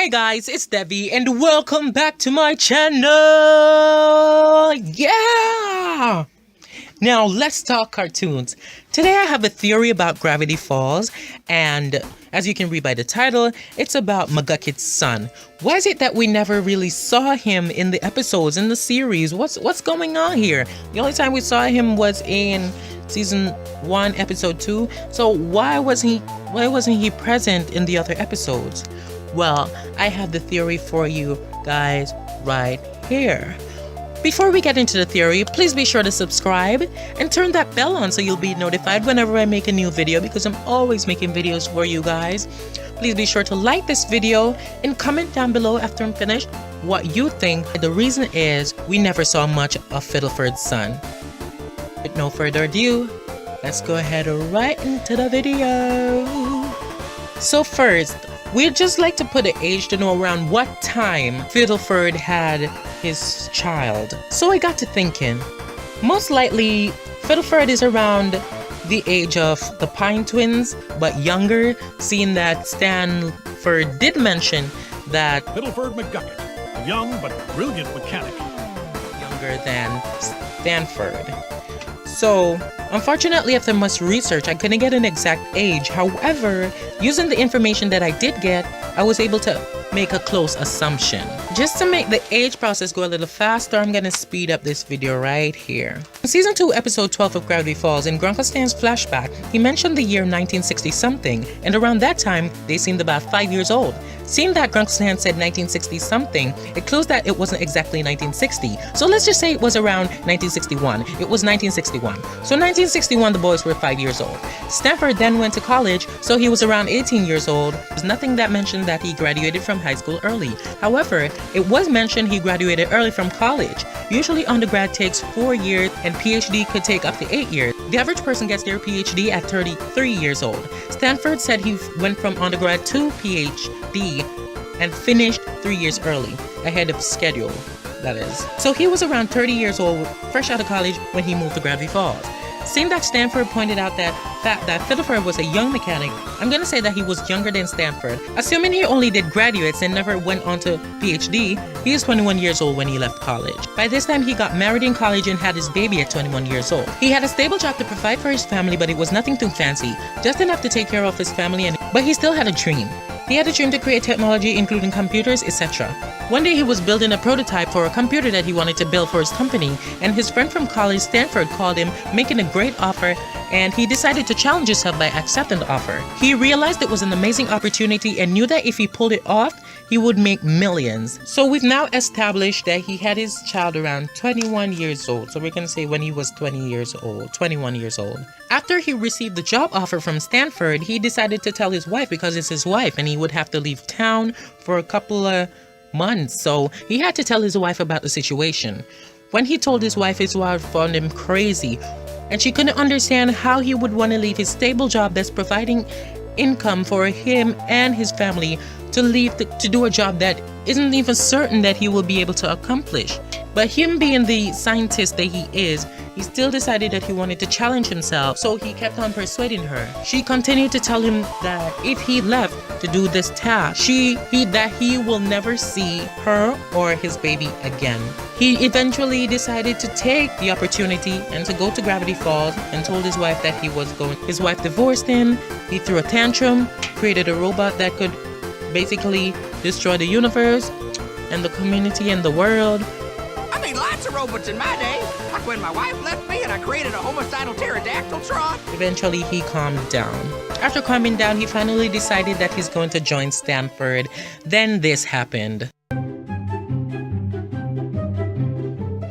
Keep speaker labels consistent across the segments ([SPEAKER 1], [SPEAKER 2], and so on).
[SPEAKER 1] Hey guys, it's Debbie and welcome back to my channel! Yeah! Now let's talk cartoons. Today I have a theory about Gravity Falls, and as you can read by the title, it's about Mcgucket's son. Why is it that we never really saw him in the episodes, in the series? What's going on here? The only time we saw him was in season 1, episode 2. So why wasn't he present in the other episodes? Well, I have the theory for you guys right here. Before we get into the theory, please be sure to subscribe and turn that bell on so you'll be notified whenever I make a new video, because I'm always making videos for you guys. Please be sure to like this video and comment down below after I'm finished what you think. The reason is we never saw much of Fiddleford's son. With no further ado, let's go ahead right into the video. So first, we'd just like to put an age to know around what time Fiddleford had his child. So I got to thinking, most likely Fiddleford is around the age of the Pine twins, but younger, seeing that Stanford did mention that
[SPEAKER 2] Fiddleford Mcgucket, a young but brilliant mechanic.
[SPEAKER 1] Younger than Stanford. So, unfortunately, after much research, I couldn't get an exact age. However, using the information that I did get, I was able to make a close assumption. Just to make the age process go a little faster, I'm gonna speed up this video right here. In season 2, episode 12 of Gravity Falls, in Grunkle Stan's flashback, he mentioned the year 1960 something, and around that time, they seemed about 5 years old. Seeing that Grunkle Stan said 1960 something, it clues that it wasn't exactly 1960. So let's just say it was around 1961. It was 1961. So 1961, the boys were 5 years old. Stanford then went to college, so he was around 18 years old. There's nothing that mentioned that he graduated from high school early. However, it was mentioned he graduated early from college. Usually undergrad takes 4 years and PhD could take up to 8 years. The average person gets their PhD at 33 years old. Stanford said he went from undergrad to PhD and finished 3 years early, ahead of schedule, that is. So he was around 30 years old, fresh out of college when he moved to Gravity Falls. Seeing that Stanford pointed out that Fiddleford was a young mechanic, I'm gonna say that he was younger than Stanford. Assuming he only did graduates and never went on to PhD, he was 21 years old when he left college. By this time, he got married in college and had his baby at 21 years old. He had a stable job to provide for his family, but it was nothing too fancy, just enough to take care of his family, but he still had a dream. He had a dream to create technology, including computers, etc. One day he was building a prototype for a computer that he wanted to build for his company, and his friend from college, Stanford, called him, making a great offer, and he decided to challenge himself by accepting the offer. He realized it was an amazing opportunity and knew that if he pulled it off, he would make millions. So we've now established that he had his child around 21 years old. So we're gonna say when he was 21 years old. After he received the job offer from Stanford, he decided to tell his wife, because it's his wife and he would have to leave town for a couple of months. So he had to tell his wife about the situation. When he told his wife found him crazy, and she couldn't understand how he would want to leave his stable job that's providing income for him and his family to leave to do a job that isn't even certain that he will be able to accomplish. But him being the scientist that he is, he still decided that he wanted to challenge himself, so he kept on persuading her. She continued to tell him that if he left to do this task, that he will never see her or his baby again. He eventually decided to take the opportunity and to go to Gravity Falls, and told his wife that he was going. His wife divorced him. He threw a tantrum, created a robot that could basically destroy the universe and the community and the world.
[SPEAKER 3] I made lots of robots in my day, like when my wife left me and I created a homicidal pterodactyl tron.
[SPEAKER 1] Eventually, he calmed down. After calming down, he finally decided that he's going to join Stanford. Then this happened.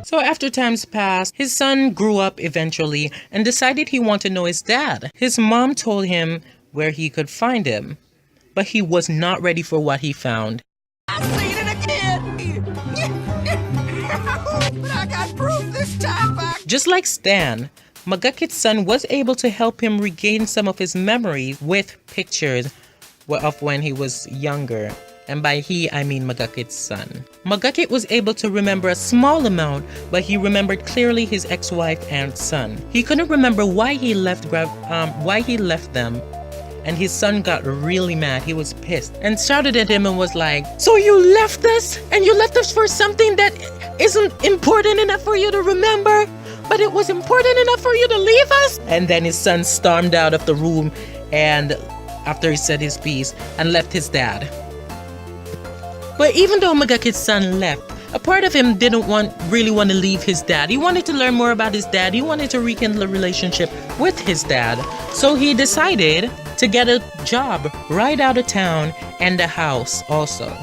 [SPEAKER 1] So after times passed, his son grew up eventually and decided he wanted to know his dad. His mom told him where he could find him, but he was not ready for what he found.
[SPEAKER 3] I seen it again! But I got proof this time back.
[SPEAKER 1] Just like Stan, Mcgucket's son was able to help him regain some of his memories with pictures of when he was younger. And by he, I mean Mcgucket's son. Mcgucket was able to remember a small amount, but he remembered clearly his ex-wife and son. He couldn't remember why he left them, And his son got really mad. He was pissed and shouted at him and was like, "So you left us? And you left us for something that isn't important enough for you to remember? But it was important enough for you to leave us?" And then his son stormed out of the room and after he said his piece and left his dad. But even though Mcgucket's son left, a part of him didn't really want to leave his dad. He wanted to learn more about his dad. He wanted to rekindle a relationship with his dad. So he decided to get a job right out of town and a house also.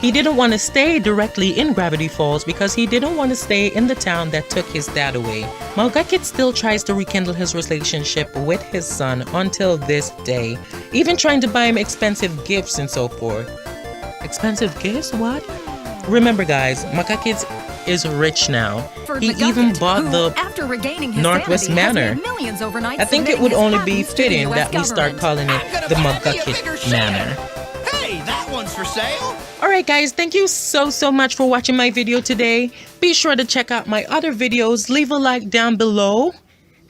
[SPEAKER 1] He didn't want to stay directly in Gravity Falls because he didn't want to stay in the town that took his dad away. Mcgucket still tries to rekindle his relationship with his son until this day, even trying to buy him expensive gifts and so forth. Expensive gifts? What? Remember guys, Mcgucket is rich now. He even bought the Northwest Manor. I think it would only be fitting that we start calling it the Mcgucket Manor.
[SPEAKER 3] Hey, that one's for sale.
[SPEAKER 1] Alright guys, thank you so much for watching my video today. Be sure to check out my other videos. Leave a like down below.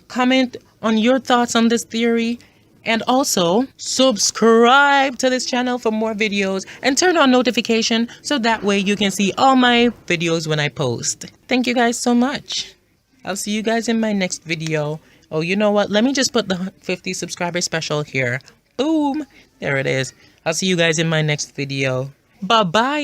[SPEAKER 1] Comment on your thoughts on this theory. And also, subscribe to this channel for more videos and turn on notification so that way you can see all my videos when I post. Thank you guys so much. I'll see you guys in my next video. Oh, you know what? Let me just put the 50 subscriber special here. Boom! There it is. I'll see you guys in my next video. Bye-bye!